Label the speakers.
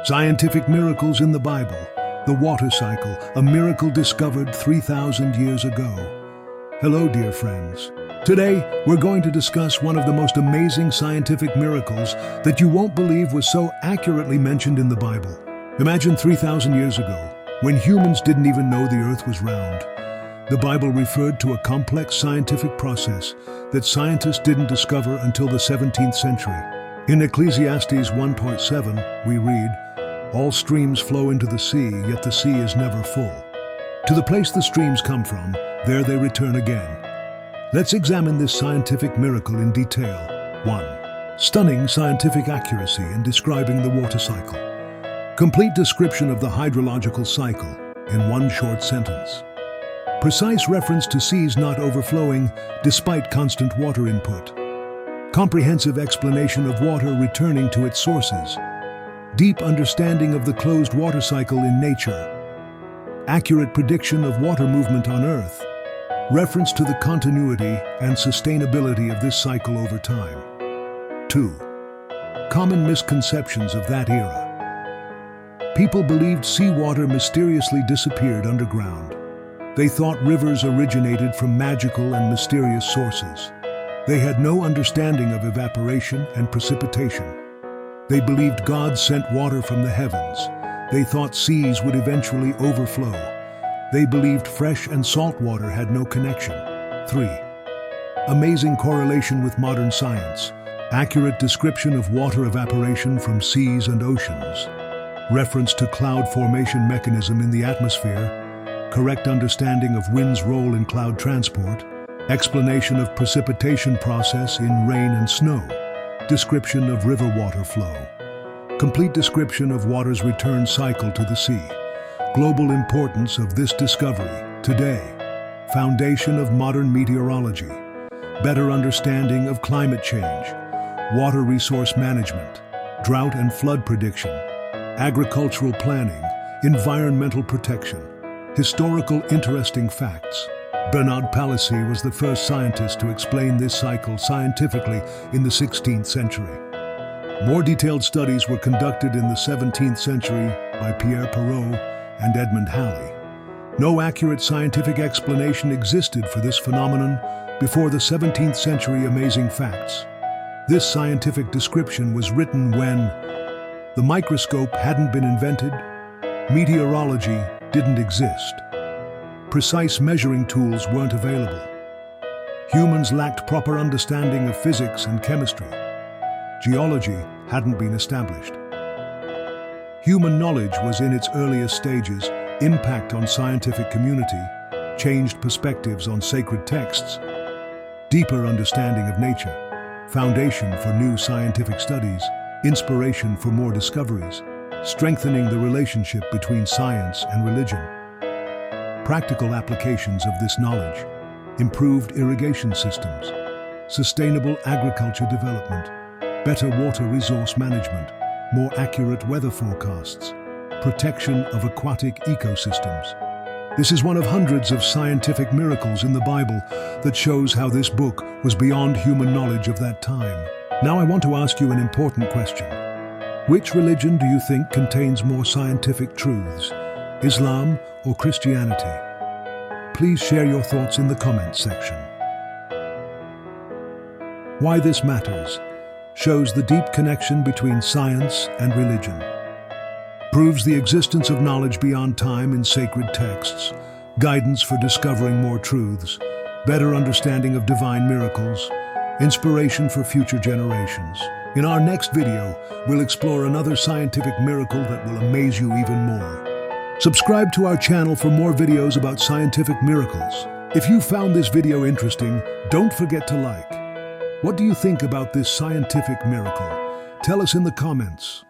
Speaker 1: Scientific miracles in the Bible. The water cycle, a miracle discovered 3,000 years ago. Hello, dear friends. Today, we're going to discuss one of the most amazing scientific miracles that you won't believe was so accurately mentioned in the Bible. Imagine 3,000 years ago, when humans didn't even know the earth was round. The Bible referred to a complex scientific process that scientists didn't discover until the 17th century. In Ecclesiastes 1:7, we read, "All streams flow into the sea, yet the sea is never full. To the place the streams come from, there they return again." Let's examine this scientific miracle in detail. 1. Stunning scientific accuracy in describing the water cycle. Complete description of the hydrological cycle in one short sentence. Precise reference to seas not overflowing despite constant water input. Comprehensive explanation of water returning to its sources. Deep understanding of the closed water cycle in nature. Accurate prediction of water movement on Earth. Reference to the continuity and sustainability of this cycle over time. 2. Common misconceptions of that era. People believed seawater mysteriously disappeared underground. They thought rivers originated from magical and mysterious sources. They had no understanding of evaporation and precipitation. They believed God sent water from the heavens. They thought seas would eventually overflow. They believed fresh and salt water had no connection. 3. Amazing correlation with modern science. Accurate description of water evaporation from seas and oceans. Reference to cloud formation mechanism in the atmosphere. Correct understanding of wind's role in cloud transport. Explanation of precipitation process in rain and snow. Description of river water flow. Complete description of water's return cycle to the sea. Global importance of this discovery today. Foundation of modern meteorology. Better understanding of climate change. Water resource management. Drought and flood prediction. Agricultural planning. Environmental protection. Historical interesting facts. Bernard Palissy was the first scientist to explain this cycle scientifically in the 16th century. More detailed studies were conducted in the 17th century by Pierre Perrault and Edmund Halley. No accurate scientific explanation existed for this phenomenon before the 17th century amazing facts. This scientific description was written when the microscope hadn't been invented, meteorology didn't exist, precise measuring tools weren't available, humans lacked proper understanding of physics and chemistry, geology hadn't been established. Human knowledge was in its earliest stages, impact on scientific community, changed perspectives on sacred texts, deeper understanding of nature, foundation for new scientific studies, inspiration for more discoveries, strengthening the relationship between science and religion. Practical applications of this knowledge, improved irrigation systems, sustainable agriculture development, better water resource management, more accurate weather forecasts, protection of aquatic ecosystems. This is one of hundreds of scientific miracles in the Bible that shows how this book was beyond human knowledge of that time. Now I want to ask you an important question. Which religion do you think contains more scientific truths, Islam or Christianity? Please share your thoughts in the comments section. Why this matters shows the deep connection between science and religion. Proves the existence of knowledge beyond time in sacred texts, guidance for discovering more truths, better understanding of divine miracles, inspiration for future generations. In our next video, we'll explore another scientific miracle that will amaze you even more. Subscribe to our channel for more videos about scientific miracles. If you found this video interesting, don't forget to like. What do you think about this scientific miracle? Tell us in the comments.